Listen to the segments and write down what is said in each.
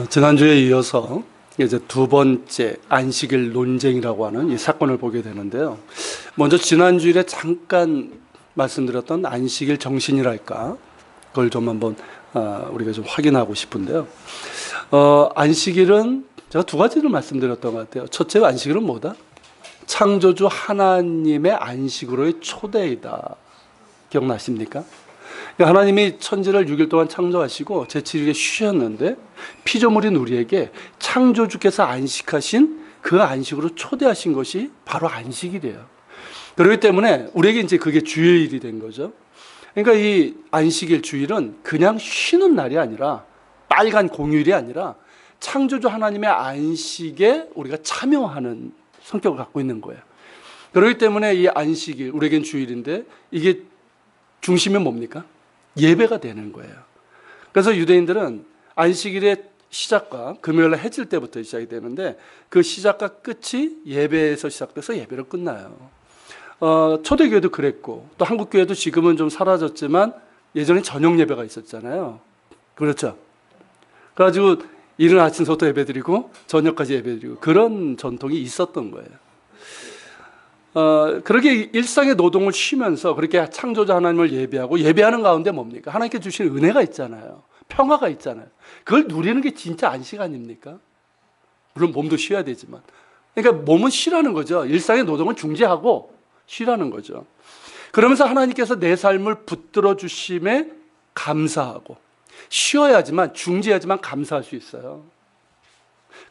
지난주에 이어서 이제 두 번째 안식일 논쟁이라고 하는 이 사건을 보게 되는데요. 먼저 지난주일에 잠깐 말씀드렸던 안식일 정신이랄까, 그걸 좀 한번 우리가 좀 확인하고 싶은데요. 안식일은 제가 두 가지를 말씀드렸던 것 같아요. 첫째, 안식일은 뭐다? 창조주 하나님의 안식으로의 초대이다. 기억나십니까? 하나님이 천지를 6일 동안 창조하시고 제7일에 쉬셨는데 피조물인 우리에게 창조주께서 안식하신 그 안식으로 초대하신 것이 바로 안식일이에요. 그렇기 때문에 우리에게 이제 그게 주일이 된 거죠. 그러니까 이 안식일 주일은 그냥 쉬는 날이 아니라, 빨간 공휴일이 아니라 창조주 하나님의 안식에 우리가 참여하는 성격을 갖고 있는 거예요. 그렇기 때문에 이 안식일, 우리에겐 주일인데 이게 중심이 뭡니까? 예배가 되는 거예요. 그래서 유대인들은 안식일의 시작과 금요일날 해질 때부터 시작이 되는데 그 시작과 끝이 예배에서 시작돼서 예배로 끝나요. 초대교회도 그랬고 또 한국교회도 지금은 좀 사라졌지만 예전에 저녁 예배가 있었잖아요. 그렇죠? 그래가지고 이른 아침부터 예배드리고 저녁까지 예배드리고 그런 전통이 있었던 거예요. 그렇게 일상의 노동을 쉬면서 그렇게 창조자 하나님을 예배하고, 예배하는 가운데 뭡니까? 하나님께 주신 은혜가 있잖아요. 평화가 있잖아요. 그걸 누리는 게 진짜 안식 아닙니까? 물론 몸도 쉬어야 되지만. 그러니까 몸은 쉬라는 거죠. 일상의 노동을 중지하고 쉬라는 거죠. 그러면서 하나님께서 내 삶을 붙들어 주심에 감사하고, 쉬어야지만, 중지해야지만 감사할 수 있어요.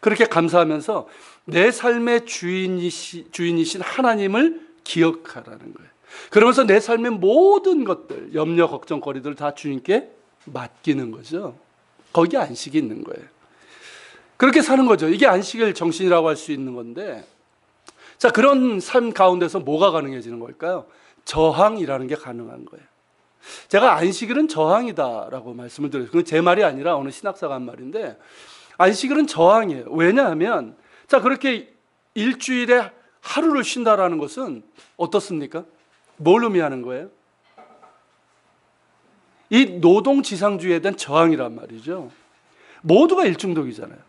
그렇게 감사하면서 내 삶의 주인이신 하나님을 기억하라는 거예요. 그러면서 내 삶의 모든 것들, 염려, 걱정거리들을 다 주님께 맡기는 거죠. 거기에 안식이 있는 거예요. 그렇게 사는 거죠. 이게 안식일 정신이라고 할 수 있는 건데, 자, 그런 삶 가운데서 뭐가 가능해지는 걸까요? 저항이라는 게 가능한 거예요. 제가 안식일은 저항이다라고 말씀을 드렸어요. 그건 제 말이 아니라 어느 신학사가 한 말인데, 안식일은 저항이에요. 왜냐하면, 자, 그렇게 일주일에 하루를 쉰다라는 것은 어떻습니까? 뭘 의미하는 거예요? 이 노동지상주의에 대한 저항이란 말이죠. 모두가 일중독이잖아요.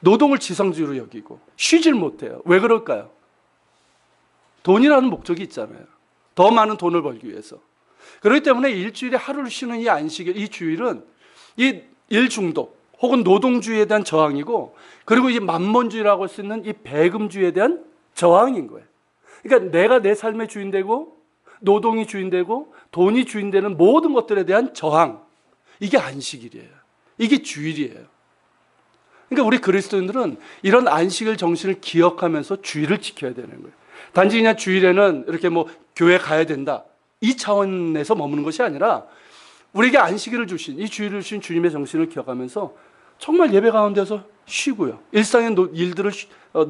노동을 지상주의로 여기고 쉬질 못해요. 왜 그럴까요? 돈이라는 목적이 있잖아요. 더 많은 돈을 벌기 위해서. 그렇기 때문에 일주일에 하루를 쉬는 이 안식일, 이 주일은 이 일중독 혹은 노동주의에 대한 저항이고, 그리고 이 만몬주의라고 할 수 있는 이 배금주의에 대한 저항인 거예요. 그러니까 내가 내 삶의 주인 되고 노동이 주인 되고 돈이 주인 되는 모든 것들에 대한 저항, 이게 안식일이에요. 이게 주일이에요. 그러니까 우리 그리스도인들은 이런 안식일 정신을 기억하면서 주일을 지켜야 되는 거예요. 단지 그냥 주일에는 이렇게 뭐 교회 가야 된다, 이 차원에서 머무는 것이 아니라 우리에게 안식일을 주신, 이 주일을 주신 주님의 정신을 기억하면서 정말 예배 가운데서 쉬고요. 일상의 일들을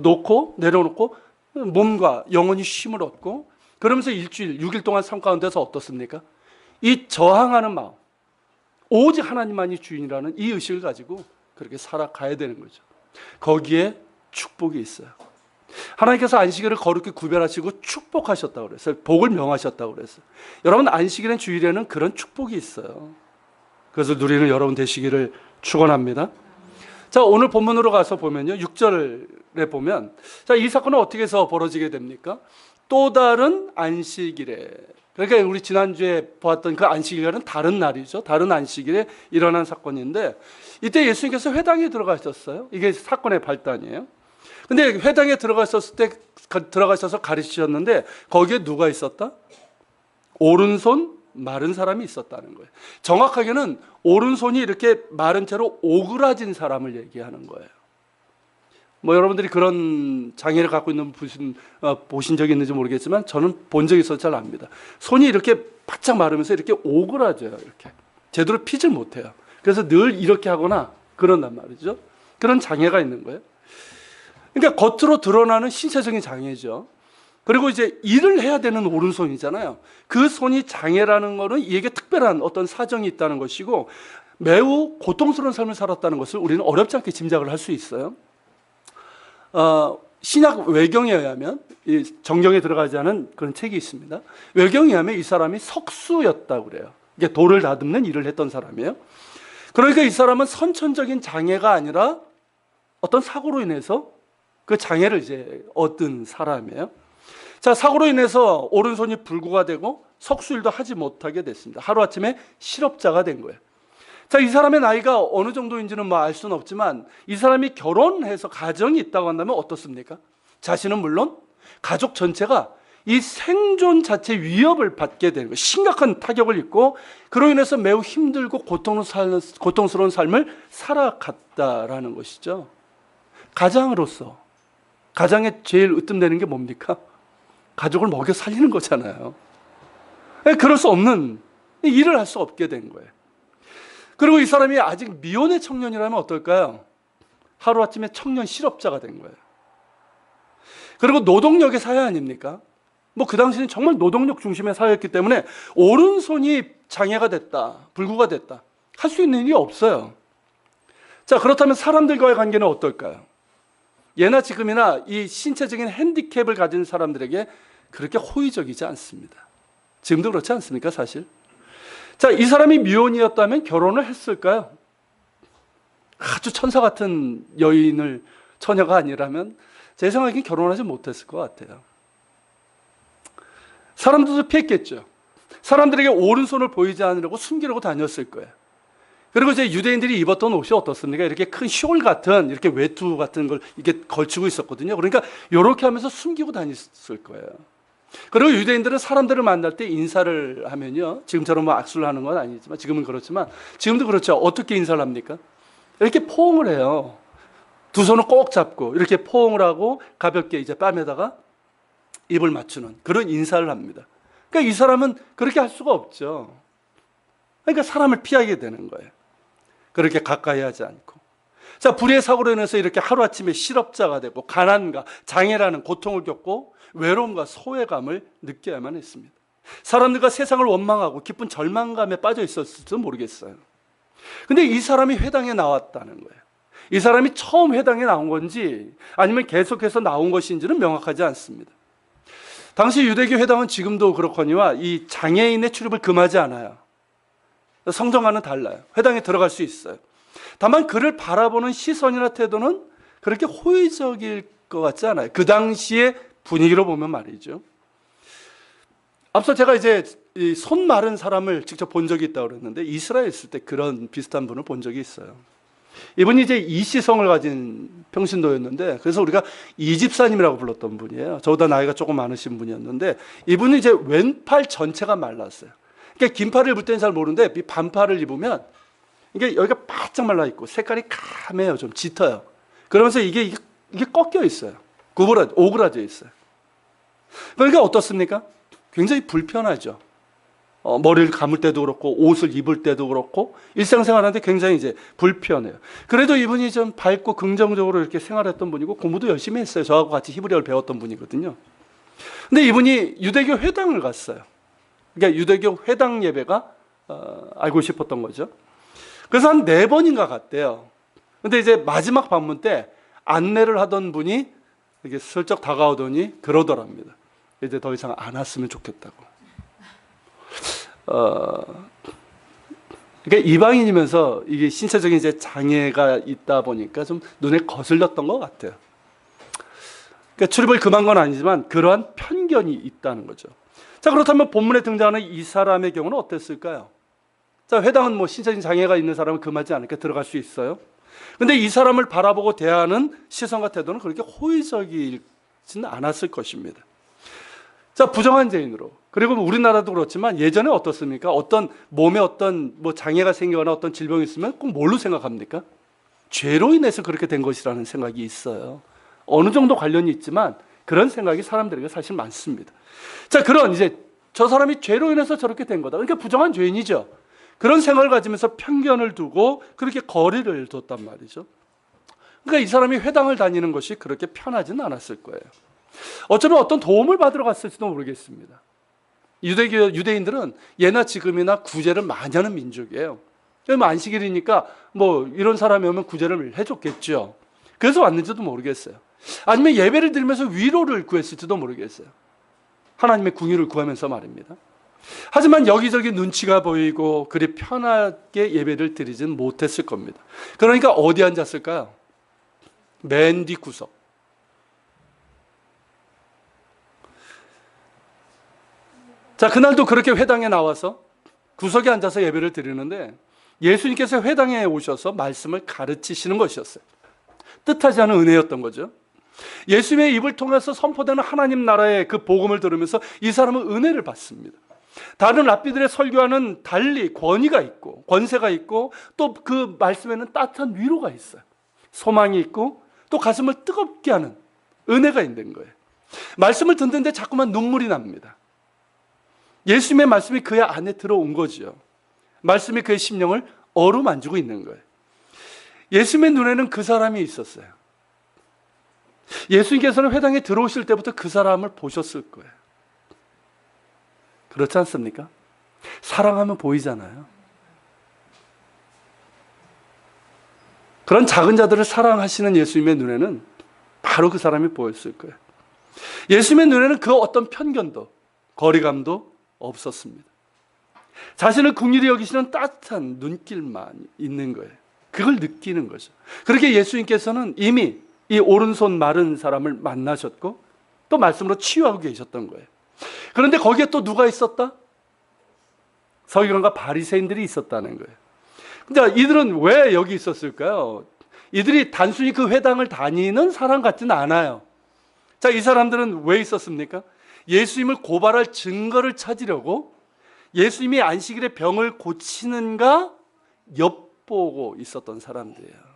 놓고 내려놓고 몸과 영혼이 쉼을 얻고, 그러면서 일주일, 6일 동안 삶 가운데서 어떻습니까? 이 저항하는 마음, 오직 하나님만이 주인이라는 이 의식을 가지고 그렇게 살아가야 되는 거죠. 거기에 축복이 있어요. 하나님께서 안식일을 거룩히 구별하시고 축복하셨다고 그랬어요. 복을 명하셨다고 그랬어요. 여러분, 안식일엔 주일에는 그런 축복이 있어요. 그래서 누리는 여러분 되시기를 축원합니다. 자, 오늘 본문으로 가서 보면요, 6절에 보면, 자, 이 사건은 어떻게 해서 벌어지게 됩니까? 또 다른 안식일에, 그러니까 우리 지난주에 보았던 그 안식일과는 다른 날이죠. 다른 안식일에 일어난 사건인데, 이때 예수님께서 회당에 들어가셨어요. 이게 사건의 발단이에요. 근데 회당에 들어가셔서 가르치셨는데 거기에 누가 있었다? 오른손 마른 사람이 있었다는 거예요. 정확하게는 오른손이 이렇게 마른 채로 오그라진 사람을 얘기하는 거예요. 뭐 여러분들이 그런 장애를 갖고 있는 분 보신 적이 있는지 모르겠지만 저는 본 적이 있어서 잘 압니다. 손이 이렇게 바짝 마르면서 이렇게 오그라져요. 이렇게 제대로 피질 못해요. 그래서 늘 이렇게 하거나 그런단 말이죠. 그런 장애가 있는 거예요. 그러니까 겉으로 드러나는 신체적인 장애죠. 그리고 이제 일을 해야 되는 오른손이잖아요. 그 손이 장애라는 거는 이에게 특별한 어떤 사정이 있다는 것이고 매우 고통스러운 삶을 살았다는 것을 우리는 어렵지 않게 짐작을 할 수 있어요. 신약 외경에 의하면, 정경에 들어가지 않은 그런 책이 있습니다. 외경에 의하면 이 사람이 석수였다고 그래요. 이게 돌을 다듬는 일을 했던 사람이에요. 그러니까 이 사람은 선천적인 장애가 아니라 어떤 사고로 인해서 그 장애를 이제 얻은 사람이에요. 자, 사고로 인해서 오른손이 불구가 되고 석수일도 하지 못하게 됐습니다. 하루아침에 실업자가 된 거예요. 자, 이 사람의 나이가 어느 정도인지는 뭐 알 수는 없지만 이 사람이 결혼해서 가정이 있다고 한다면 어떻습니까? 자신은 물론 가족 전체가 이 생존 자체 위협을 받게 되는 거예요. 심각한 타격을 입고 그로 인해서 매우 힘들고 고통스러운 삶을 살아갔다라는 것이죠. 가장으로서 가장에 제일 으뜸되는 게 뭡니까? 가족을 먹여 살리는 거잖아요. 그럴 수 없는 일을 할 수 없게 된 거예요. 그리고 이 사람이 아직 미혼의 청년이라면 어떨까요? 하루아침에 청년 실업자가 된 거예요. 그리고 노동력의 사회 아닙니까? 뭐 그 당시는 정말 노동력 중심의 사회였기 때문에 오른손이 장애가 됐다, 불구가 됐다 할 수 있는 일이 없어요. 자, 그렇다면 사람들과의 관계는 어떨까요? 예나 지금이나 이 신체적인 핸디캡을 가진 사람들에게 그렇게 호의적이지 않습니다. 지금도 그렇지 않습니까, 사실? 자, 이 사람이 미혼이었다면 결혼을 했을까요? 아주 천사 같은 여인을 처녀가 아니라면 제 생각엔 결혼하지 못했을 것 같아요. 사람들도 피했겠죠. 사람들에게 오른손을 보이지 않으려고 숨기려고 다녔을 거예요. 그리고 이제 유대인들이 입었던 옷이 어떻습니까? 이렇게 큰 숄 같은, 이렇게 외투 같은 걸 이렇게 걸치고 있었거든요. 그러니까 이렇게 하면서 숨기고 다녔을 거예요. 그리고 유대인들은 사람들을 만날 때 인사를 하면요, 지금처럼 뭐 악수를 하는 건 아니지만, 지금은 그렇지만, 지금도 그렇죠. 어떻게 인사를 합니까? 이렇게 포옹을 해요. 두 손을 꼭 잡고 이렇게 포옹을 하고 가볍게 이제 뺨에다가 입을 맞추는 그런 인사를 합니다. 그러니까 이 사람은 그렇게 할 수가 없죠. 그러니까 사람을 피하게 되는 거예요. 그렇게 가까이 하지 않고. 자, 불의의 사고로 인해서 이렇게 하루아침에 실업자가 되고 가난과 장애라는 고통을 겪고 외로움과 소외감을 느껴야만 했습니다. 사람들과 세상을 원망하고 깊은 절망감에 빠져 있었을지도 모르겠어요. 근데 이 사람이 회당에 나왔다는 거예요. 이 사람이 처음 회당에 나온 건지 아니면 계속해서 나온 것인지는 명확하지 않습니다. 당시 유대교 회당은 지금도 그렇거니와 이 장애인의 출입을 금하지 않아요. 성전과는 달라요. 회당에 들어갈 수 있어요. 다만 그를 바라보는 시선이나 태도는 그렇게 호의적일 것 같지 않아요. 그 당시의 분위기로 보면 말이죠. 앞서 제가 이제 이 손 마른 사람을 직접 본 적이 있다고 그랬는데 이스라엘에 있을 때 그런 비슷한 분을 본 적이 있어요. 이분이 이제 이시성을 가진 평신도였는데 그래서 우리가 이집사님이라고 불렀던 분이에요. 저보다 나이가 조금 많으신 분이었는데 이분은 이제 왼팔 전체가 말랐어요. 그러니까 긴 팔을 입을 때는 잘 모르는데 이 반팔을 입으면 이게 여기가 바짝 말라 있고 색깔이 까매요. 좀 짙어요. 그러면서 이게 꺾여 있어요. 오그라져 있어요. 그러니까 어떻습니까? 굉장히 불편하죠. 머리를 감을 때도 그렇고 옷을 입을 때도 그렇고 일상생활하는데 굉장히 이제 불편해요. 그래도 이분이 좀 밝고 긍정적으로 이렇게 생활했던 분이고 공부도 열심히 했어요. 저하고 같이 히브리어를 배웠던 분이거든요. 근데 이분이 유대교 회당을 갔어요. 그러니까 유대교 회당 예배가 알고 싶었던 거죠. 그래서 한 4번인가 갔대요. 근데 이제 마지막 방문 때 안내를 하던 분이 이렇게 슬쩍 다가오더니 그러더랍니다. 이제 더 이상 안 왔으면 좋겠다고. 그러니까 이방인이면서 이게 신체적인 이제 장애가 있다 보니까 좀 눈에 거슬렸던 것 같아요. 그러니까 출입을 금한 건 아니지만 그러한 편견이 있다는 거죠. 자, 그렇다면 본문에 등장하는 이 사람의 경우는 어땠을까요? 자, 회당은 뭐 신체적인 장애가 있는 사람은 금하지 않으니까 들어갈 수 있어요. 근데 이 사람을 바라보고 대하는 시선과 태도는 그렇게 호의적이지는 않았을 것입니다. 자, 부정한 죄인으로. 그리고 우리나라도 그렇지만 예전에 어떻습니까? 어떤 몸에 어떤 뭐 장애가 생기거나 어떤 질병이 있으면 꼭 뭘로 생각합니까? 죄로 인해서 그렇게 된 것이라는 생각이 있어요. 어느 정도 관련이 있지만 그런 생각이 사람들에게 사실 많습니다. 자, 그런 이제 저 사람이 죄로 인해서 저렇게 된 거다. 그러니까 부정한 죄인이죠. 그런 생각을 가지면서 편견을 두고 그렇게 거리를 뒀단 말이죠. 그러니까 이 사람이 회당을 다니는 것이 그렇게 편하지는 않았을 거예요. 어쩌면 어떤 도움을 받으러 갔을지도 모르겠습니다. 유대인들은 예나 지금이나 구제를 많이 하는 민족이에요. 안식일이니까 뭐 이런 사람이 오면 구제를 해줬겠죠. 그래서 왔는지도 모르겠어요. 아니면 예배를 드리면서 위로를 구했을지도 모르겠어요. 하나님의 궁유를 구하면서 말입니다. 하지만 여기저기 눈치가 보이고 그리 편하게 예배를 드리진 못했을 겁니다. 그러니까 어디 앉았을까요? 맨 뒷구석. 자, 그날도 그렇게 회당에 나와서 구석에 앉아서 예배를 드리는데 예수님께서 회당에 오셔서 말씀을 가르치시는 것이었어요. 뜻하지 않은 은혜였던 거죠. 예수님의 입을 통해서 선포되는 하나님 나라의 그 복음을 들으면서 이 사람은 은혜를 받습니다. 다른 랍비들의 설교와는 달리 권위가 있고 권세가 있고 또 그 말씀에는 따뜻한 위로가 있어요. 소망이 있고 또 가슴을 뜨겁게 하는 은혜가 있는 거예요. 말씀을 듣는데 자꾸만 눈물이 납니다. 예수님의 말씀이 그의 안에 들어온 거죠. 말씀이 그의 심령을 어루만지고 있는 거예요. 예수님의 눈에는 그 사람이 있었어요. 예수님께서는 회당에 들어오실 때부터 그 사람을 보셨을 거예요. 그렇지 않습니까? 사랑하면 보이잖아요. 그런 작은 자들을 사랑하시는 예수님의 눈에는 바로 그 사람이 보였을 거예요. 예수님의 눈에는 그 어떤 편견도 거리감도 없었습니다. 자신을 긍휼히 여기시는 따뜻한 눈길만 있는 거예요. 그걸 느끼는 거죠. 그렇게 예수님께서는 이미 이 오른손 마른 사람을 만나셨고 또 말씀으로 치유하고 계셨던 거예요. 그런데 거기에 또 누가 있었다? 서기관과 바리새인들이 있었다는 거예요. 근데 이들은 왜 여기 있었을까요? 이들이 단순히 그 회당을 다니는 사람 같지는 않아요. 자, 이 사람들은 왜 있었습니까? 예수님을 고발할 증거를 찾으려고 예수님이 안식일에 병을 고치는가 엿보고 있었던 사람들이에요.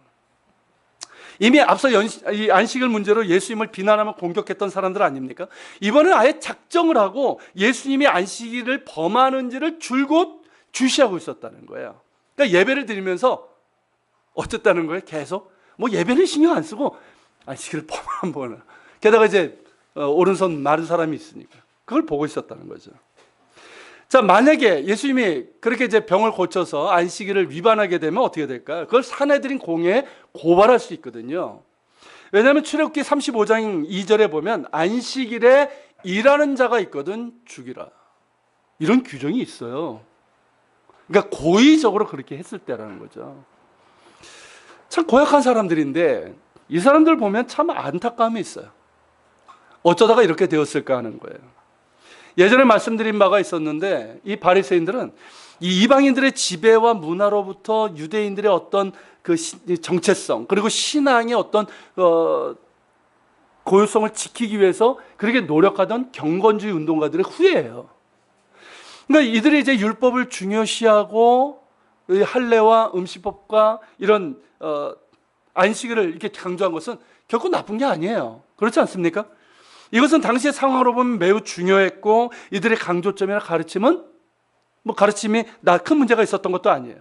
이미 앞서 이 안식일 문제로 예수님을 비난하며 공격했던 사람들 아닙니까? 이번엔 아예 작정을 하고 예수님이 안식일을 범하는지를 줄곧 주시하고 있었다는 거예요. 그러니까 예배를 드리면서 어쨌다는 거예요? 계속 뭐 예배는 신경 안 쓰고 안식일을 범하는 거나. 게다가 이제 오른손 마른 사람이 있으니까 그걸 보고 있었다는 거죠. 자, 만약에 예수님이 그렇게 이제 병을 고쳐서 안식일을 위반하게 되면 어떻게 될까요? 그걸 사내들인 공회에 고발할 수 있거든요. 왜냐하면 출애굽기 35장 2절에 보면 안식일에 일하는 자가 있거든 죽이라. 이런 규정이 있어요. 그러니까 고의적으로 그렇게 했을 때라는 거죠. 참 고약한 사람들인데 이 사람들 보면 참 안타까움이 있어요. 어쩌다가 이렇게 되었을까 하는 거예요. 예전에 말씀드린 바가 있었는데 이 바리새인들은 이 이방인들의 지배와 문화로부터 유대인들의 어떤 그 정체성 그리고 신앙의 어떤 고유성을 지키기 위해서 그렇게 노력하던 경건주의 운동가들의 후예예요. 그러니까 이들이 이제 율법을 중요시하고 할례와 음식법과 이런 안식일을 이렇게 강조한 것은 결코 나쁜 게 아니에요. 그렇지 않습니까? 이것은 당시의 상황으로 보면 매우 중요했고 이들의 강조점이나 가르침은 가르침이 큰 문제가 있었던 것도 아니에요.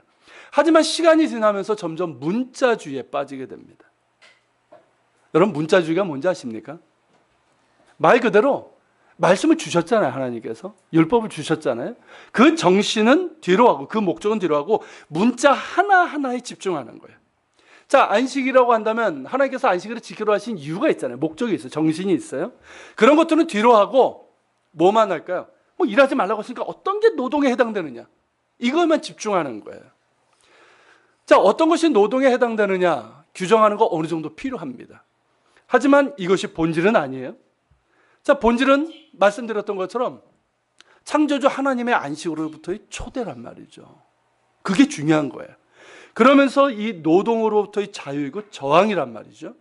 하지만 시간이 지나면서 점점 문자주의에 빠지게 됩니다. 여러분, 문자주의가 뭔지 아십니까? 말 그대로 말씀을 주셨잖아요. 하나님께서 율법을 주셨잖아요. 그 정신은 뒤로 하고 그 목적은 뒤로 하고 문자 하나하나에 집중하는 거예요. 자, 안식이라고 한다면 하나님께서 안식일을 지키러 하신 이유가 있잖아요. 목적이 있어요. 정신이 있어요. 그런 것들은 뒤로 하고 뭐만 할까요? 일하지 말라고 했으니까 어떤 게 노동에 해당되느냐, 이것만 집중하는 거예요. 자, 어떤 것이 노동에 해당되느냐 규정하는 거 어느 정도 필요합니다. 하지만 이것이 본질은 아니에요. 자, 본질은 말씀드렸던 것처럼 창조주 하나님의 안식으로부터의 초대란 말이죠. 그게 중요한 거예요. 그러면서 이 노동으로부터의 자유이고 저항이란 말이죠.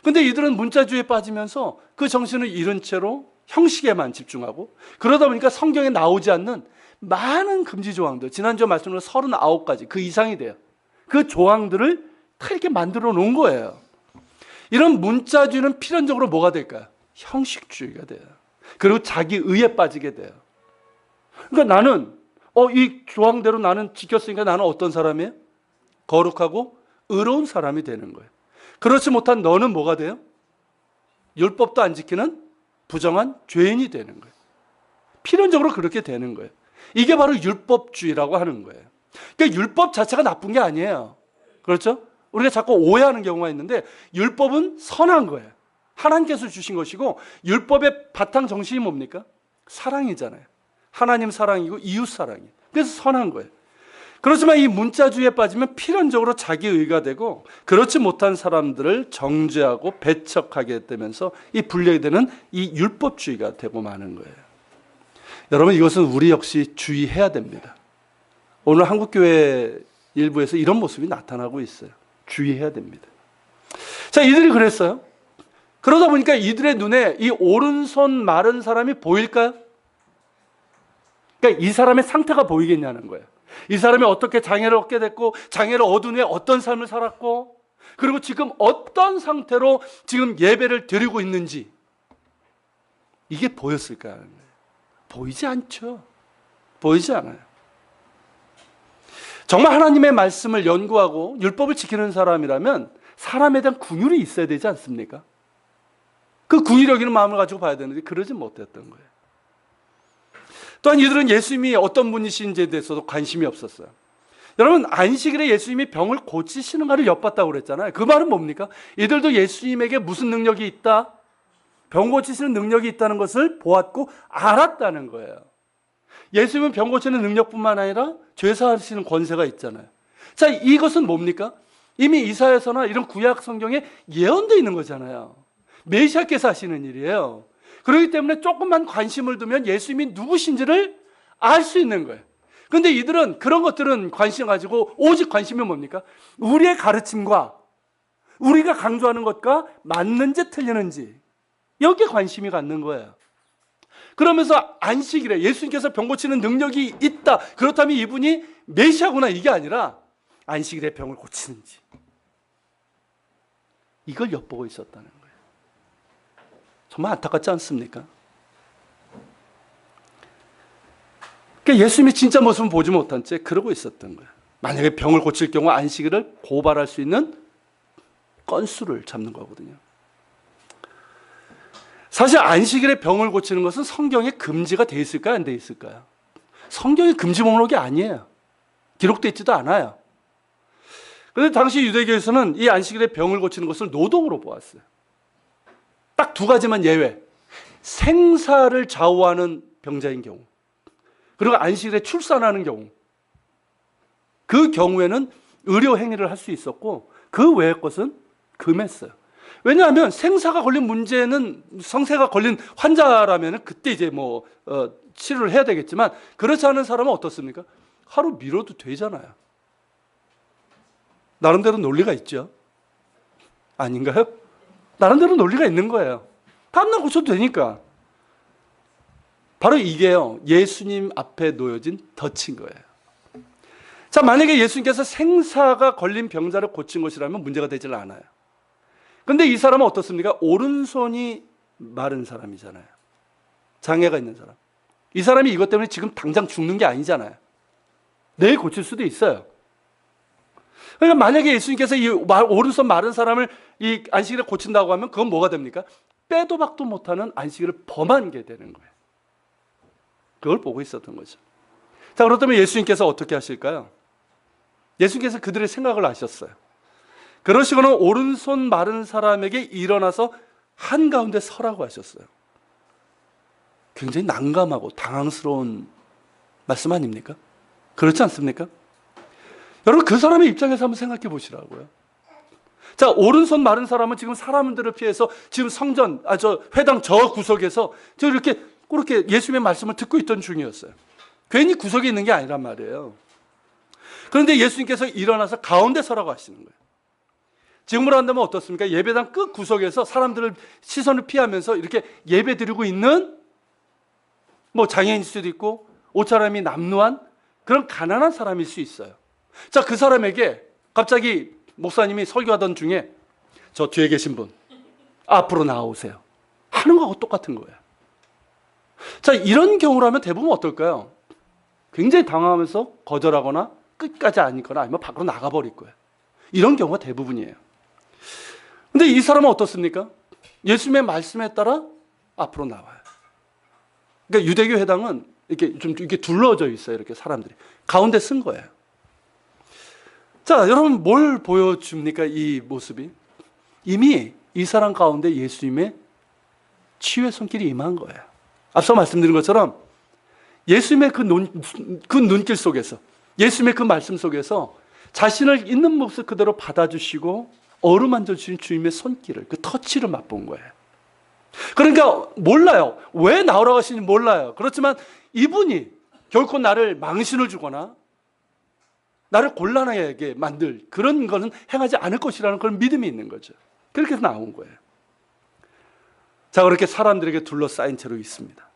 근데 이들은 문자주의에 빠지면서 그 정신을 잃은 채로 형식에만 집중하고 그러다 보니까 성경에 나오지 않는 많은 금지 조항들, 지난주에 말씀드린 39가지 그 이상이 돼요. 그 조항들을 다 이렇게 만들어 놓은 거예요. 이런 문자주의는 필연적으로 뭐가 될까요? 형식주의가 돼요. 그리고 자기 의에 빠지게 돼요. 그러니까 나는 이 조항대로 나는 지켰으니까 나는 어떤 사람이에요? 거룩하고 의로운 사람이 되는 거예요. 그렇지 못한 너는 뭐가 돼요? 율법도 안 지키는 부정한 죄인이 되는 거예요. 필연적으로 그렇게 되는 거예요. 이게 바로 율법주의라고 하는 거예요. 그러니까 율법 자체가 나쁜 게 아니에요. 그렇죠? 우리가 자꾸 오해하는 경우가 있는데 율법은 선한 거예요. 하나님께서 주신 것이고 율법의 바탕 정신이 뭡니까? 사랑이잖아요. 하나님 사랑이고 이웃 사랑이에요. 그래서 선한 거예요. 그렇지만 이 문자주의에 빠지면 필연적으로 자기 의가 되고 그렇지 못한 사람들을 정죄하고 배척하게 되면서 이 분裂되는 이 율법주의가 되고 마는 거예요. 여러분, 이것은 우리 역시 주의해야 됩니다. 오늘 한국교회 일부에서 이런 모습이 나타나고 있어요. 주의해야 됩니다. 자, 이들이 그랬어요. 그러다 보니까 이들의 눈에 이 오른손 마른 사람이 보일까요? 그러니까 이 사람의 상태가 보이겠냐는 거예요. 이 사람이 어떻게 장애를 얻게 됐고, 장애를 얻은 후에 어떤 삶을 살았고, 그리고 지금 어떤 상태로 지금 예배를 드리고 있는지, 이게 보였을까 하는 거예요. 보이지 않죠. 보이지 않아요. 정말 하나님의 말씀을 연구하고 율법을 지키는 사람이라면 사람에 대한 긍휼이 있어야 되지 않습니까? 그 긍휼 여기는 마음을 가지고 봐야 되는데 그러지 못했던 거예요. 또한 이들은 예수님이 어떤 분이신지에 대해서도 관심이 없었어요. 여러분, 안식일에 예수님이 병을 고치시는 것을 엿봤다고 그랬잖아요. 그 말은 뭡니까? 이들도 예수님에게 무슨 능력이 있다? 병 고치시는 능력이 있다는 것을 보았고 알았다는 거예요. 예수님은 병 고치는 능력뿐만 아니라 죄 사하시는 권세가 있잖아요. 자, 이것은 뭡니까? 이미 이사야서나 이런 구약 성경에 예언되어 있는 거잖아요. 메시아께서 하시는 일이에요. 그렇기 때문에 조금만 관심을 두면 예수님이 누구신지를 알 수 있는 거예요. 그런데 이들은 그런 것들은 관심 가지고 오직 관심이 뭡니까? 우리의 가르침과 우리가 강조하는 것과 맞는지 틀리는지 여기에 관심이 갖는 거예요. 그러면서 안식일에 예수님께서 병 고치는 능력이 있다. 그렇다면 이분이 메시아구나 이게 아니라 안식일에 병을 고치는지 이걸 엿보고 있었다는 거예요. 정말 안타깝지 않습니까? 그러니까 예수님이 진짜 모습은 보지 못한 채 그러고 있었던 거예요. 만약에 병을 고칠 경우 안식일을 고발할 수 있는 건수를 잡는 거거든요. 사실 안식일에 병을 고치는 것은 성경에 금지가 돼 있을까요? 안 돼 있을까요? 성경에 금지 목록이 아니에요. 기록되어 있지도 않아요. 그런데 당시 유대교에서는 이 안식일에 병을 고치는 것을 노동으로 보았어요. 딱 두 가지만 예외. 생사를 좌우하는 병자인 경우, 그리고 안식일에 출산하는 경우, 그 경우에는 의료 행위를 할 수 있었고 그 외의 것은 금했어요. 왜냐하면 생사가 걸린 문제는 성세가 걸린 환자라면 그때 이제 치료를 해야 되겠지만 그렇지 않은 사람은 어떻습니까? 하루 미뤄도 되잖아요. 나름대로 논리가 있죠. 아닌가요? 나름대로 논리가 있는 거예요. 다음날 고쳐도 되니까. 바로 이게요, 예수님 앞에 놓여진 덫인 거예요. 자, 만약에 예수님께서 생사가 걸린 병자를 고친 것이라면 문제가 되질 않아요. 근데 이 사람은 어떻습니까? 오른손이 마른 사람이잖아요. 장애가 있는 사람. 이 사람이 이것 때문에 지금 당장 죽는 게 아니잖아요. 내일 고칠 수도 있어요. 그러니까 만약에 예수님께서 이 오른손 마른 사람을 이 안식일에 고친다고 하면 그건 뭐가 됩니까? 빼도 박도 못하는 안식일을 범한 게 되는 거예요. 그걸 보고 있었던 거죠. 자, 그렇다면 예수님께서 어떻게 하실까요? 예수님께서 그들의 생각을 아셨어요. 그러시고는 오른손 마른 사람에게 일어나서 한가운데 서라고 하셨어요. 굉장히 난감하고 당황스러운 말씀 아닙니까? 그렇지 않습니까? 여러분, 그 사람의 입장에서 한번 생각해 보시라고요. 자, 오른손 마른 사람은 지금 사람들을 피해서 지금 성전, 회당 저 구석에서 이렇게 그렇게 예수님의 말씀을 듣고 있던 중이었어요. 괜히 구석에 있는 게 아니란 말이에요. 그런데 예수님께서 일어나서 가운데 서라고 하시는 거예요. 지금으로 한다면 어떻습니까? 예배당 끝 구석에서 사람들을 시선을 피하면서 이렇게 예배 드리고 있는 장애인일 수도 있고 옷차림이 남루한 그런 가난한 사람일 수 있어요. 자, 그 사람에게 갑자기 목사님이 설교하던 중에 저 뒤에 계신 분 앞으로 나오세요 하는 거하고 똑같은 거예요. 자, 이런 경우라면 대부분 어떨까요? 굉장히 당황하면서 거절하거나 끝까지 안 있거나 아니면 밖으로 나가버릴 거예요. 이런 경우가 대부분이에요. 근데 이 사람은 어떻습니까? 예수님의 말씀에 따라 앞으로 나와요. 그러니까 유대교 회당은 이렇게 둘러져 있어요. 이렇게 사람들이 가운데 쓴 거예요. 자, 여러분, 뭘 보여줍니까? 이 모습이 이미 이 사람 가운데 예수님의 치유의 손길이 임한 거예요. 앞서 말씀드린 것처럼 예수님의 그 눈길 속에서, 예수님의 그 말씀 속에서 자신을 있는 모습 그대로 받아주시고 어루만져 주신 주님의 손길을, 그 터치를 맛본 거예요. 그러니까 몰라요. 왜 나오라고 하시는지 몰라요. 그렇지만 이분이 결코 나를 망신을 주거나 나를 곤란하게 만들 그런 것은 행하지 않을 것이라는 그런 믿음이 있는 거죠. 그렇게 해서 나온 거예요. 자, 그렇게 사람들에게 둘러싸인 채로 있습니다.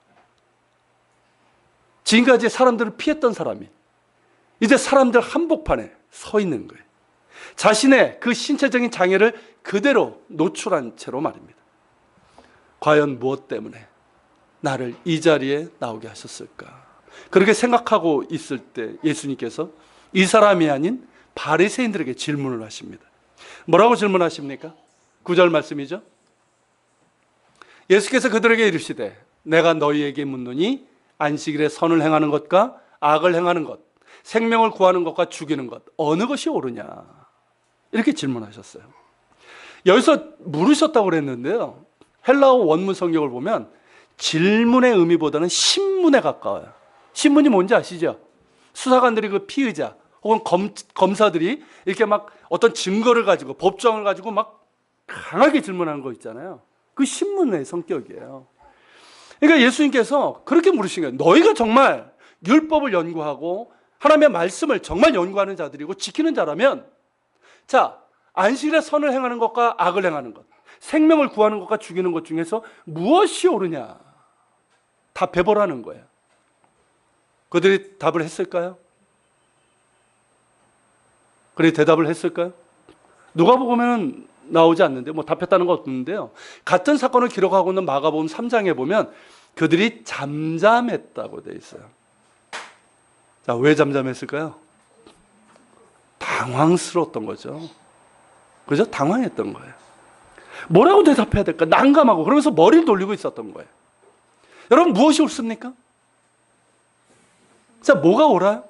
지금까지 사람들을 피했던 사람이 이제 사람들 한복판에 서 있는 거예요. 자신의 그 신체적인 장애를 그대로 노출한 채로 말입니다. 과연 무엇 때문에 나를 이 자리에 나오게 하셨을까? 그렇게 생각하고 있을 때 예수님께서 이 사람이 아닌 바리새인들에게 질문을 하십니다. 뭐라고 질문하십니까? 9절 말씀이죠. 예수께서 그들에게 이르시되 내가 너희에게 묻노니 안식일에 선을 행하는 것과 악을 행하는 것, 생명을 구하는 것과 죽이는 것, 어느 것이 옳으냐? 이렇게 질문하셨어요. 여기서 물으셨다고 그랬는데요, 헬라어 원문 성경을 보면 질문의 의미보다는 신문에 가까워요. 신문이 뭔지 아시죠? 수사관들이 그 피의자 혹은 검사들이 이렇게 막 어떤 증거를 가지고 법정을 가지고 막 강하게 질문하는 거 있잖아요. 그 신문의 성격이에요. 그러니까 예수님께서 그렇게 물으신 거예요. 너희가 정말 율법을 연구하고 하나님의 말씀을 정말 연구하는 자들이고 지키는 자라면, 자, 안식일에 선을 행하는 것과 악을 행하는 것, 생명을 구하는 것과 죽이는 것 중에서 무엇이 옳으냐? 답해보라는 거예요. 그들이 답을 했을까요? 그래 대답을 했을까요? 누가복음에는 나오지 않는데 뭐 답했다는 거 없는데요. 같은 사건을 기록하고 있는 마가복음 3장에 보면 그들이 잠잠했다고 돼 있어요. 자, 왜 잠잠했을까요? 당황스러웠던 거죠. 그죠? 당황했던 거예요. 뭐라고 대답해야 될까? 난감하고 그러면서 머리를 돌리고 있었던 거예요. 여러분, 무엇이 옳습니까? 자, 뭐가 옳아요?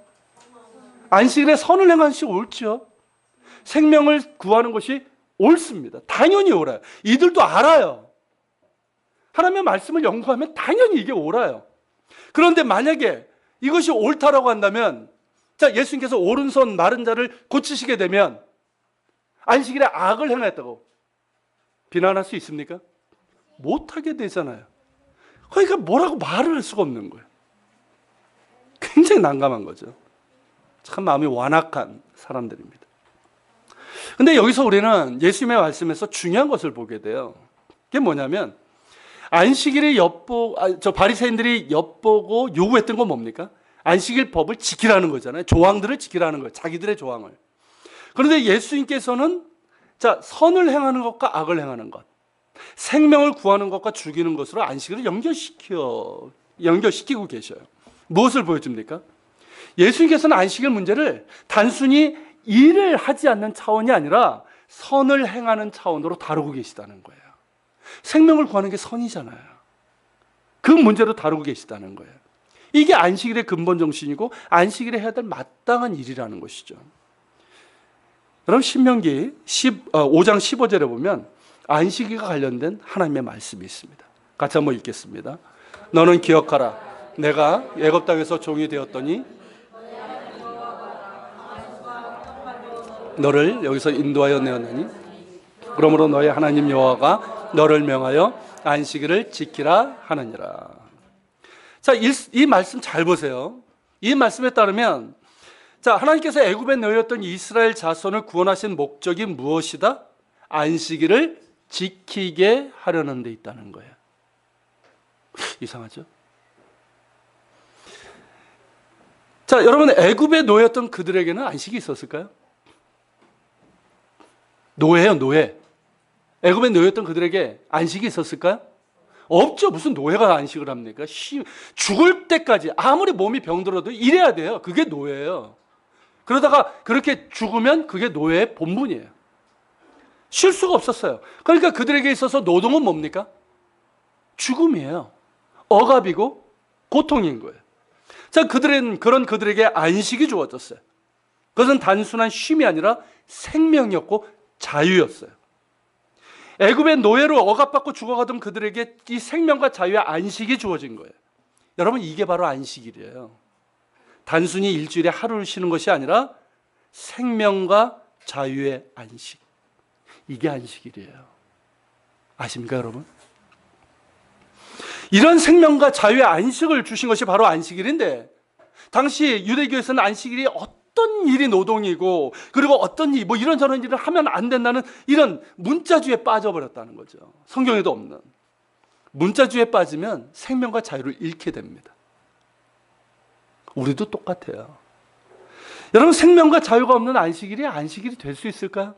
안식일에 선을 행하는 것이 옳죠. 생명을 구하는 것이 옳습니다. 당연히 옳아요. 이들도 알아요. 하나님의 말씀을 연구하면 당연히 이게 옳아요. 그런데 만약에 이것이 옳다라고 한다면, 자, 예수님께서 오른손 마른 자를 고치시게 되면 안식일에 악을 행했다고 비난할 수 있습니까? 못하게 되잖아요. 그러니까 뭐라고 말을 할 수가 없는 거예요. 굉장히 난감한 거죠. 참 마음이 완악한 사람들입니다. 근데 여기서 우리는 예수님의 말씀에서 중요한 것을 보게 돼요. 그게 뭐냐면, 안식일에 바리새인들이 엿보고 요구했던 건 뭡니까? 안식일 법을 지키라는 거잖아요. 조항들을 지키라는 거예요. 자기들의 조항을. 그런데 예수님께서는, 자, 선을 행하는 것과 악을 행하는 것, 생명을 구하는 것과 죽이는 것으로 안식일을 연결시키고 계셔요. 무엇을 보여줍니까? 예수님께서는 안식일 문제를 단순히 일을 하지 않는 차원이 아니라 선을 행하는 차원으로 다루고 계시다는 거예요. 생명을 구하는 게 선이잖아요. 그 문제로 다루고 계시다는 거예요. 이게 안식일의 근본 정신이고 안식일에 해야 될 마땅한 일이라는 것이죠. 여러분, 신명기 5장 15절에 보면 안식일과 관련된 하나님의 말씀이 있습니다. 같이 한번 읽겠습니다. 너는 기억하라. 내가 애굽 땅에서 종이 되었더니 너를 여기서 인도하여 내었나니 그러므로 너의 하나님 여호와가 너를 명하여 안식일을 지키라 하느니라. 자, 이 말씀 잘 보세요. 이 말씀에 따르면, 자, 하나님께서 애굽에 넣었던 이스라엘 자손을 구원하신 목적이 무엇이다? 안식일을 지키게 하려는 데 있다는 거예요. 이상하죠? 자, 여러분, 애굽에 놓였던 그들에게는 안식이 있었을까요? 노예예요, 노예. 애굽에 놓였던 그들에게 안식이 있었을까요? 없죠. 무슨 노예가 안식을 합니까? 죽을 때까지 아무리 몸이 병들어도 일해야 돼요. 그게 노예예요. 그러다가 그렇게 죽으면 그게 노예의 본분이에요. 쉴 수가 없었어요. 그러니까 그들에게 있어서 노동은 뭡니까? 죽음이에요. 억압이고 고통인 거예요. 자, 그들에게 안식이 주어졌어요. 그것은 단순한 쉼이 아니라 생명이었고 자유였어요. 애굽의 노예로 억압받고 죽어가던 그들에게 이 생명과 자유의 안식이 주어진 거예요. 여러분, 이게 바로 안식일이에요. 단순히 일주일에 하루를 쉬는 것이 아니라 생명과 자유의 안식. 이게 안식일이에요. 아십니까, 여러분? 이런 생명과 자유의 안식을 주신 것이 바로 안식일인데, 당시 유대교에서는 안식일이 어떤 일이 노동이고, 그리고 어떤 일, 뭐 이런저런 일을 하면 안 된다는 이런 문자주의에 빠져버렸다는 거죠. 성경에도 없는. 문자주의에 빠지면 생명과 자유를 잃게 됩니다. 우리도 똑같아요. 여러분, 생명과 자유가 없는 안식일이 안식일이 될 수 있을까요?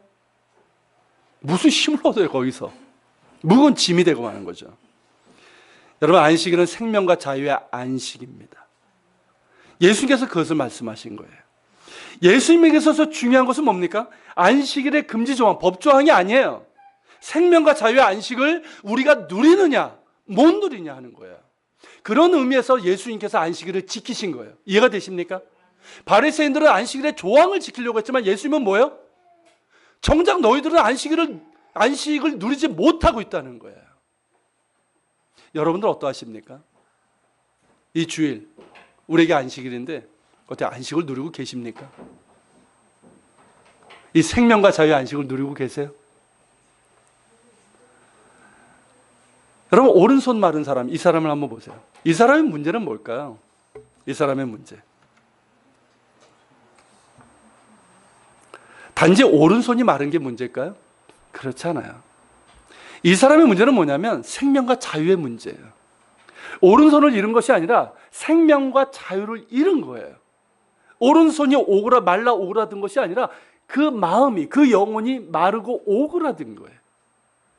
무슨 힘을 얻어요, 거기서. 무거운 짐이 되고 마는 거죠. 여러분, 안식일은 생명과 자유의 안식입니다. 예수님께서 그것을 말씀하신 거예요. 예수님에게 있어서 중요한 것은 뭡니까? 안식일의 금지 조항, 법 조항이 아니에요. 생명과 자유의 안식을 우리가 누리느냐, 못 누리냐 하는 거예요. 그런 의미에서 예수님께서 안식일을 지키신 거예요. 이해가 되십니까? 바리새인들은 안식일의 조항을 지키려고 했지만 예수님은 뭐예요? 정작 너희들은 안식을 누리지 못하고 있다는 거예요. 여러분들 어떠하십니까? 이 주일 우리에게 안식일인데 어떻게 안식을 누리고 계십니까? 이 생명과 자유의 안식을 누리고 계세요? 여러분, 오른손 마른 사람, 이 사람을 한번 보세요. 이 사람의 문제는 뭘까요? 이 사람의 문제. 단지 오른손이 마른 게 문제일까요? 그렇지 않아요. 이 사람의 문제는 뭐냐면 생명과 자유의 문제예요. 오른손을 잃은 것이 아니라 생명과 자유를 잃은 거예요. 오른손이 말라 오그라든 것이 아니라 그 마음이, 그 영혼이 마르고 오그라든 거예요.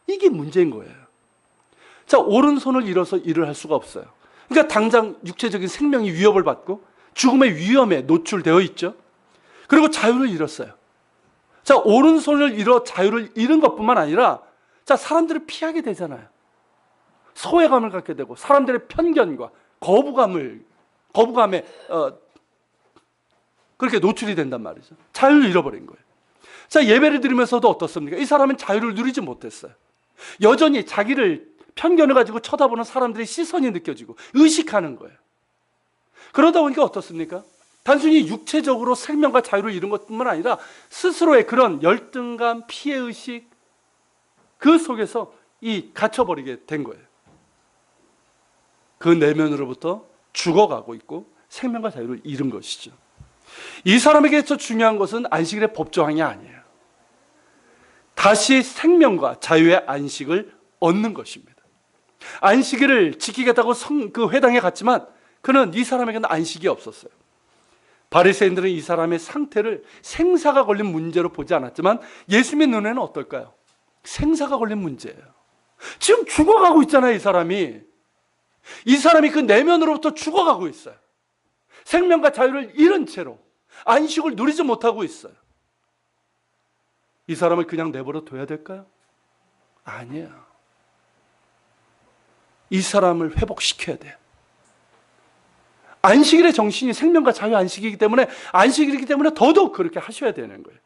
이게 문제인 거예요. 자, 오른손을 잃어서 일을 할 수가 없어요. 그러니까 당장 육체적인 생명이 위협을 받고 죽음의 위험에 노출되어 있죠. 그리고 자유를 잃었어요. 자, 오른손을 잃어 자유를 잃은 것뿐만 아니라 자, 사람들을 피하게 되잖아요. 소외감을 갖게 되고 사람들의 편견과 거부감에 그렇게 노출이 된단 말이죠. 자유를 잃어버린 거예요. 자, 예배를 드리면서도 어떻습니까? 이 사람은 자유를 누리지 못했어요. 여전히 자기를 편견을 가지고 쳐다보는 사람들의 시선이 느껴지고 의식하는 거예요. 그러다 보니까 어떻습니까? 단순히 육체적으로 생명과 자유를 잃은 것뿐만 아니라 스스로의 그런 열등감, 피해의식 그 속에서 갇혀버리게 된 거예요. 그 내면으로부터 죽어가고 있고 생명과 자유를 잃은 것이죠. 이 사람에게 더 중요한 것은 안식일의 법조항이 아니에요. 다시 생명과 자유의 안식을 얻는 것입니다. 안식일을 지키겠다고 그 회당에 갔지만 그는 이 사람에게는 안식이 없었어요. 바리새인들은 이 사람의 상태를 생사가 걸린 문제로 보지 않았지만 예수님의 눈에는 어떨까요? 생사가 걸린 문제예요. 지금 죽어가고 있잖아요, 이 사람이. 이 사람이 그 내면으로부터 죽어가고 있어요. 생명과 자유를 잃은 채로 안식을 누리지 못하고 있어요. 이 사람을 그냥 내버려 둬야 될까요? 아니에요. 이 사람을 회복시켜야 돼요. 안식일의 정신이 생명과 자유 안식이기 때문에 안식일이기 때문에 더더욱 그렇게 하셔야 되는 거예요.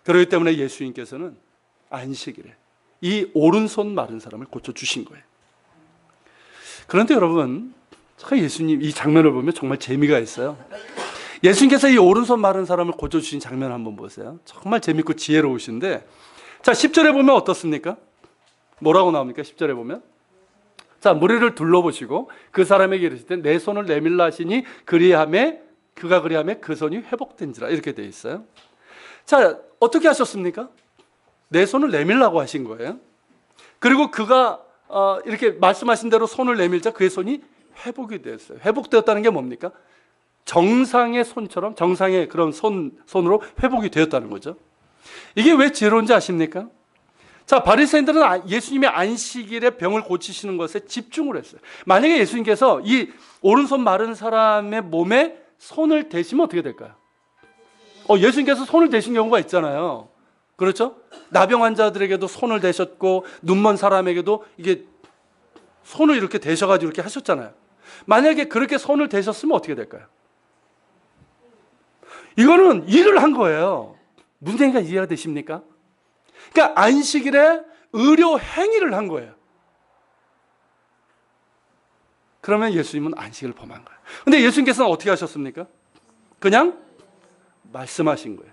그렇기 때문에 예수님께서는 안식일에 이 오른손 마른 사람을 고쳐주신 거예요. 그런데 여러분, 예수님 이 장면을 보면 정말 재미가 있어요. 예수님께서 이 오른손 마른 사람을 고쳐주신 장면 한번 보세요. 정말 재밌고 지혜로우신데, 자, 10절에 보면 어떻습니까? 뭐라고 나옵니까? 10절에 보면 자, 무리를 둘러보시고 그 사람에게 이르시되 내 손을 내밀라 하시니 그가 그리하매 그 손이 회복된지라, 이렇게 되어 있어요. 자, 어떻게 하셨습니까? 내 손을 내밀라고 하신 거예요. 그리고 그가 이렇게 말씀하신 대로 손을 내밀자 그의 손이 회복이 되었어요. 회복되었다는 게 뭡니까? 정상의 손처럼, 정상의 그런 손으로 회복이 되었다는 거죠. 이게 왜 지혜로운지 아십니까? 자, 바리새인들은 예수님의 안식일에 병을 고치시는 것에 집중을 했어요. 만약에 예수님께서 이 오른손 마른 사람의 몸에 손을 대시면 어떻게 될까요? 예수님께서 손을 대신 경우가 있잖아요. 그렇죠? 나병 환자들에게도 손을 대셨고 눈먼 사람에게도 이게 손을 이렇게 대셔가지고 이렇게 하셨잖아요. 만약에 그렇게 손을 대셨으면 어떻게 될까요? 이거는 일을 한 거예요. 무슨 얘기가 이해가 되십니까? 그러니까 안식일에 의료 행위를 한 거예요. 그러면 예수님은 안식을 범한 거예요. 근데 예수님께서는 어떻게 하셨습니까? 그냥 말씀하신 거예요.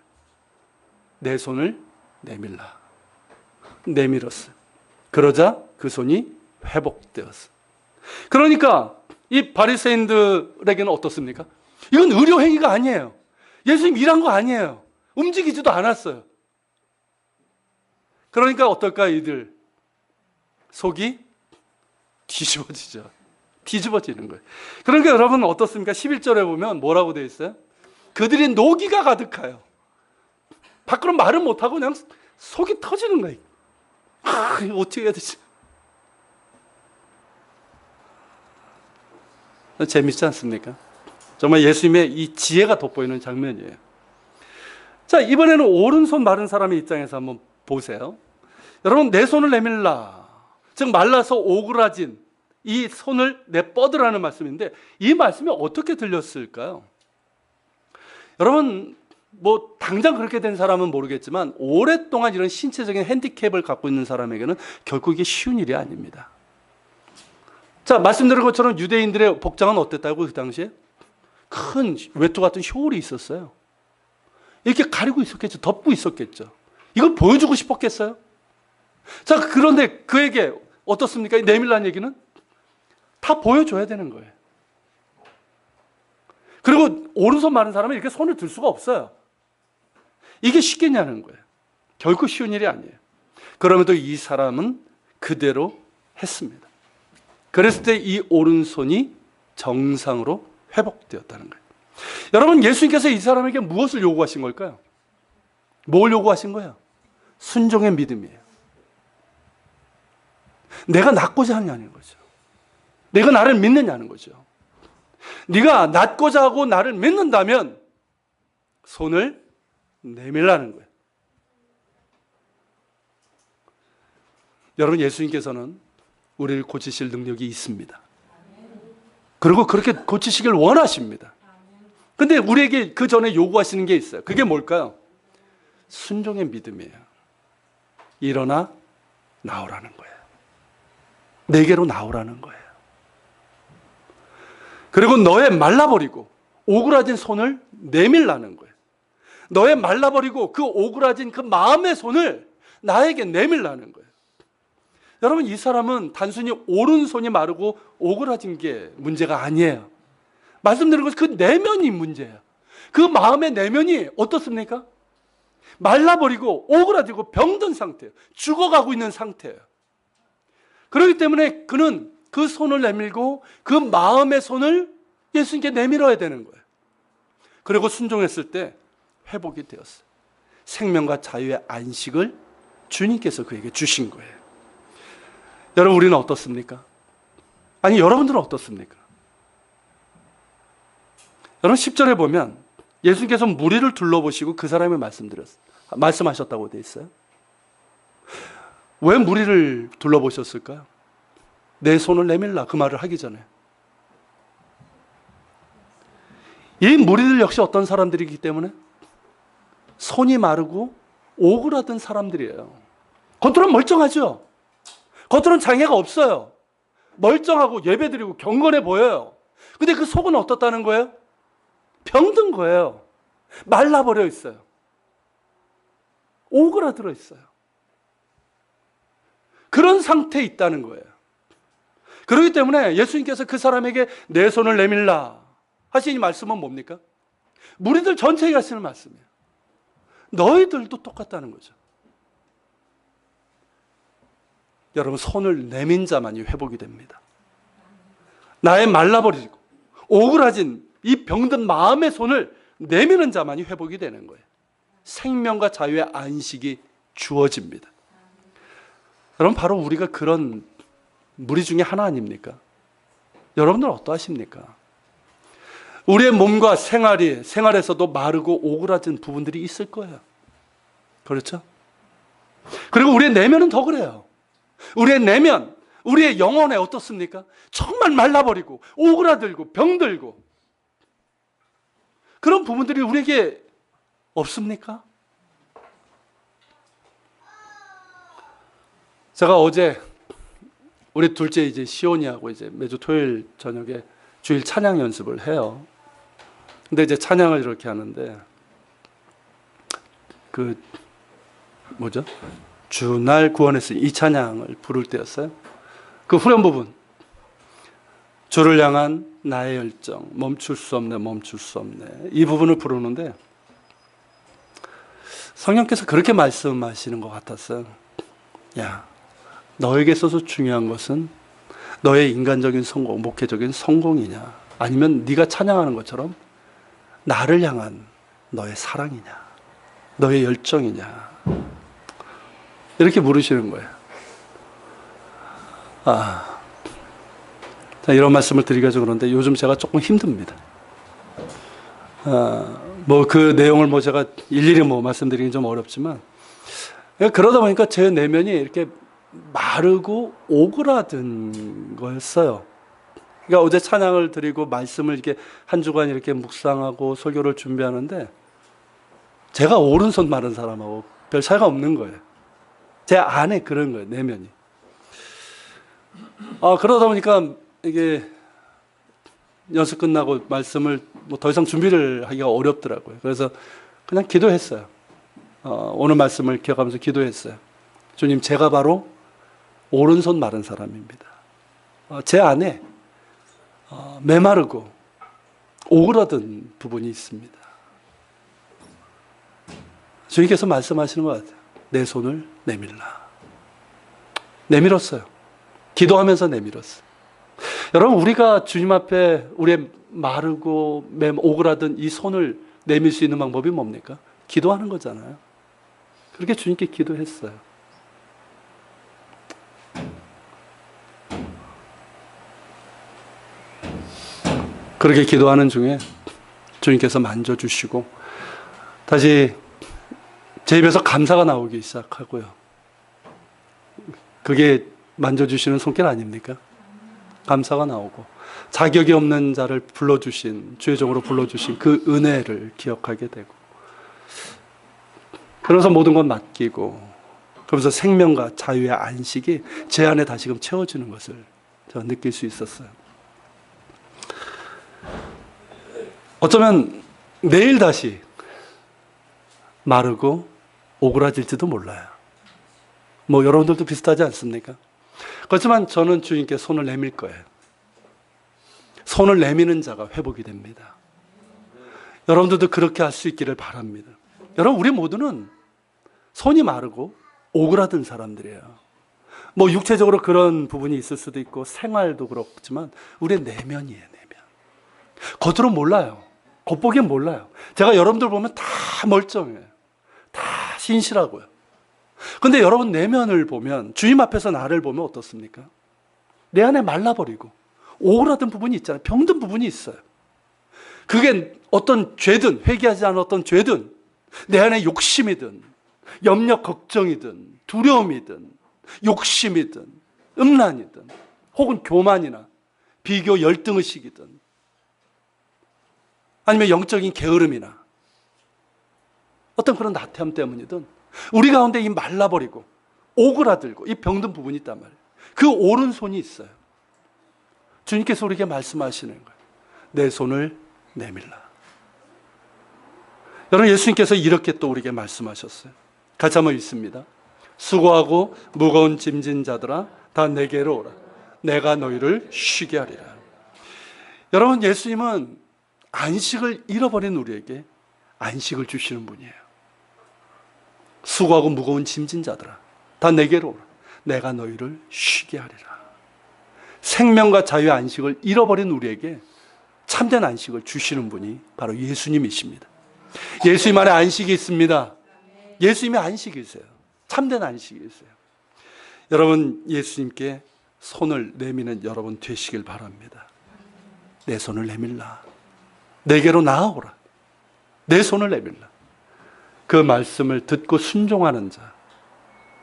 내 손을 내밀라. 내밀었어요. 그러자 그 손이 회복되었어요. 그러니까 이 바리새인들에게는 어떻습니까? 이건 의료 행위가 아니에요. 예수님 일한 거 아니에요. 움직이지도 않았어요. 그러니까 어떨까 이들? 속이 뒤집어지죠. 뒤집어지는 거예요. 그러니까 여러분 어떻습니까? 11절에 보면 뭐라고 되어 있어요? 그들이 노기가 가득하여 밖으로 말을 못하고 그냥 속이 터지는 거예요. 이거 어떻게 해야 되지? 재밌지 않습니까? 정말 예수님의 이 지혜가 돋보이는 장면이에요. 자, 이번에는 오른손 마른 사람의 입장에서 한번 보세요. 여러분, 내 손을 내밀라. 즉 말라서 오그라진 이 손을 내뻗으라는 말씀인데 이 말씀이 어떻게 들렸을까요? 여러분, 뭐 당장 그렇게 된 사람은 모르겠지만 오랫동안 이런 신체적인 핸디캡을 갖고 있는 사람에게는 결코 이게 쉬운 일이 아닙니다. 자, 말씀드린 것처럼 유대인들의 복장은 어땠다고 그 당시에? 큰 외투 같은 숄이 있었어요. 이렇게 가리고 있었겠죠. 덮고 있었겠죠. 이걸 보여주고 싶었겠어요? 자, 그런데 그에게 어떻습니까? 내밀란 얘기는 다 보여줘야 되는 거예요. 그리고 오른손 마른 사람은 이렇게 손을 들 수가 없어요. 이게 쉽겠냐는 거예요. 결코 쉬운 일이 아니에요. 그럼에도 이 사람은 그대로 했습니다. 그랬을 때 이 오른손이 정상으로 회복되었다는 거예요. 여러분, 예수님께서 이 사람에게 무엇을 요구하신 걸까요? 뭘 요구하신 거예요? 순종의 믿음이에요. 내가 낫고자 하냐는 거죠. 내가 나를 믿느냐는 거죠. 네가 낫고자 하고 나를 믿는다면 손을 내밀라는 거예요. 여러분, 예수님께서는 우리를 고치실 능력이 있습니다. 그리고 그렇게 고치시길 원하십니다. 근데 우리에게 그 전에 요구하시는 게 있어요. 그게 뭘까요? 순종의 믿음이에요. 일어나 나오라는 거예요. 내게로 나오라는 거예요. 그리고 너의 말라버리고 오그라진 손을 내밀라는 거예요. 너의 말라버리고 그 오그라진 그 마음의 손을 나에게 내밀라는 거예요. 여러분, 이 사람은 단순히 오른손이 마르고 오그라진 게 문제가 아니에요. 말씀드린 것은 그 내면이 문제예요. 그 마음의 내면이 어떻습니까? 말라버리고 오그라지고 병든 상태예요. 죽어가고 있는 상태예요. 그렇기 때문에 그는 그 손을 내밀고 그 마음의 손을 예수님께 내밀어야 되는 거예요. 그리고 순종했을 때 회복이 되었어요. 생명과 자유의 안식을 주님께서 그에게 주신 거예요. 여러분, 우리는 어떻습니까? 아니, 여러분들은 어떻습니까? 여러분, 10절에 보면 예수님께서 무리를 둘러보시고 그 사람을 말씀하셨다고 되어 있어요. 왜 무리를 둘러보셨을까요? 내 손을 내밀라, 그 말을 하기 전에. 이 무리들 역시 어떤 사람들이기 때문에 손이 마르고 오그라든 사람들이에요. 겉으로는 멀쩡하죠? 겉으로는 장애가 없어요. 멀쩡하고 예배드리고 경건해 보여요. 근데 그 속은 어떻다는 거예요? 병든 거예요. 말라버려 있어요. 오그라들어 있어요. 그런 상태에 있다는 거예요. 그렇기 때문에 예수님께서 그 사람에게 내 손을 내밀라 하신 이 말씀은 뭡니까? 무리들 전체에게 하시는 말씀이에요. 너희들도 똑같다는 거죠. 여러분, 손을 내민 자만이 회복이 됩니다. 나의 말라버리고 오그라진 이 병든 마음의 손을 내미는 자만이 회복이 되는 거예요. 생명과 자유의 안식이 주어집니다. 여러분, 바로 우리가 그런 무리 중에 하나 아닙니까? 여러분들 어떠하십니까? 우리의 몸과 생활에서도 마르고 오그라진 부분들이 있을 거예요. 그렇죠? 그리고 우리의 내면은 더 그래요. 우리의 내면, 우리의 영혼에 어떻습니까? 정말 말라버리고 오그라들고 병들고 그런 부분들이 우리에게 없습니까? 제가 어제 우리 둘째 이제 시온이하고 이제 매주 토요일 저녁에 주일 찬양 연습을 해요. 근데 이제 찬양을 이렇게 하는데 그 뭐죠? 주 날 구원했으니 이 찬양을 부를 때였어요. 그 후렴 부분, 주를 향한 나의 열정, 멈출 수 없네, 멈출 수 없네, 이 부분을 부르는데 성령께서 그렇게 말씀하시는 것 같았어요. 야, 너에게 있어서 중요한 것은 너의 인간적인 성공, 목회적인 성공이냐, 아니면 네가 찬양하는 것처럼 나를 향한 너의 사랑이냐, 너의 열정이냐, 이렇게 물으시는 거예요. 이런 말씀을 드리기가 그런데 요즘 제가 조금 힘듭니다. 뭐 그 내용을 뭐 제가 일일이 뭐 말씀드리긴 좀 어렵지만, 그러다 보니까 제 내면이 이렇게 마르고 오그라든 거였어요. 그러니까 어제 찬양을 드리고 말씀을 이렇게 한 주간 이렇게 묵상하고 설교를 준비하는데 제가 오른손 마른 사람하고 별 차이가 없는 거예요. 제 안에 그런 거예요, 내면이. 그러다 보니까 이게 연습 끝나고 말씀을 뭐 더 이상 준비를 하기가 어렵더라고요. 그래서 그냥 기도했어요. 오늘 말씀을 기억하면서 기도했어요. 주님, 제가 바로 오른손 마른 사람입니다. 제 안에 메마르고 오그라든 부분이 있습니다. 주님께서 말씀하시는 것 같아요. 내 손을 내밀라. 내밀었어요. 기도하면서 내밀었어요. 여러분, 우리가 주님 앞에 우리의 마르고 오그라든 이 손을 내밀 수 있는 방법이 뭡니까? 기도하는 거잖아요. 그렇게 주님께 기도했어요. 그렇게 기도하는 중에 주님께서 만져주시고 다시 제 입에서 감사가 나오기 시작하고요. 그게 만져주시는 손길 아닙니까? 감사가 나오고 자격이 없는 자를 불러주신, 주의 종으로 불러주신 그 은혜를 기억하게 되고, 그러면서 모든 건 맡기고, 그러면서 생명과 자유의 안식이 제 안에 다시금 채워지는 것을 제가 느낄 수 있었어요. 어쩌면 내일 다시 마르고 오그라질지도 몰라요. 뭐 여러분들도 비슷하지 않습니까? 그렇지만 저는 주님께 손을 내밀 거예요. 손을 내미는 자가 회복이 됩니다. 여러분들도 그렇게 할 수 있기를 바랍니다. 여러분, 우리 모두는 손이 마르고 오그라든 사람들이에요. 뭐 육체적으로 그런 부분이 있을 수도 있고 생활도 그렇지만 우리의 내면이에요, 내면. 겉으로 몰라요. 겉보기엔 몰라요. 제가 여러분들 보면 다 멀쩡해요. 다 신실하고요. 근데 여러분 내면을 보면, 주님 앞에서 나를 보면 어떻습니까? 내 안에 말라버리고 오그라든 부분이 있잖아요. 병든 부분이 있어요. 그게 어떤 죄든, 회개하지 않은 어떤 죄든, 내 안에 욕심이든 염려 걱정이든 두려움이든 욕심이든 음란이든 혹은 교만이나 비교 열등의식이든 아니면 영적인 게으름이나 어떤 그런 나태함 때문이든 우리 가운데 이 말라버리고 오그라들고 이 병든 부분이 있단 말이에요. 그 오른손이 있어요. 주님께서 우리에게 말씀하시는 거예요. 내 손을 내밀라. 여러분, 예수님께서 이렇게 또 우리에게 말씀하셨어요. 같이 한번 읽습니다. 수고하고 무거운 짐진 자들아 다 내게로 오라. 내가 너희를 쉬게 하리라. 여러분, 예수님은 안식을 잃어버린 우리에게 안식을 주시는 분이에요. 수고하고 무거운 짐진 자들아 다 내게로 오라. 내가 너희를 쉬게 하리라. 생명과 자유의 안식을 잃어버린 우리에게 참된 안식을 주시는 분이 바로 예수님이십니다. 예수님 안에 안식이 있습니다. 예수님의 안식이 있어요. 참된 안식이 있어요. 여러분, 예수님께 손을 내미는 여러분 되시길 바랍니다. 내 손을 내밀라. 내게로 나아오라. 내 손을 내밀라. 그 말씀을 듣고 순종하는 자,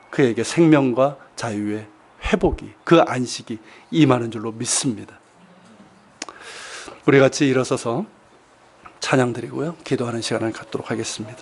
그에게 생명과 자유의 회복이, 그 안식이 임하는 줄로 믿습니다. 우리 같이 일어서서 찬양 드리고요, 기도하는 시간을 갖도록 하겠습니다.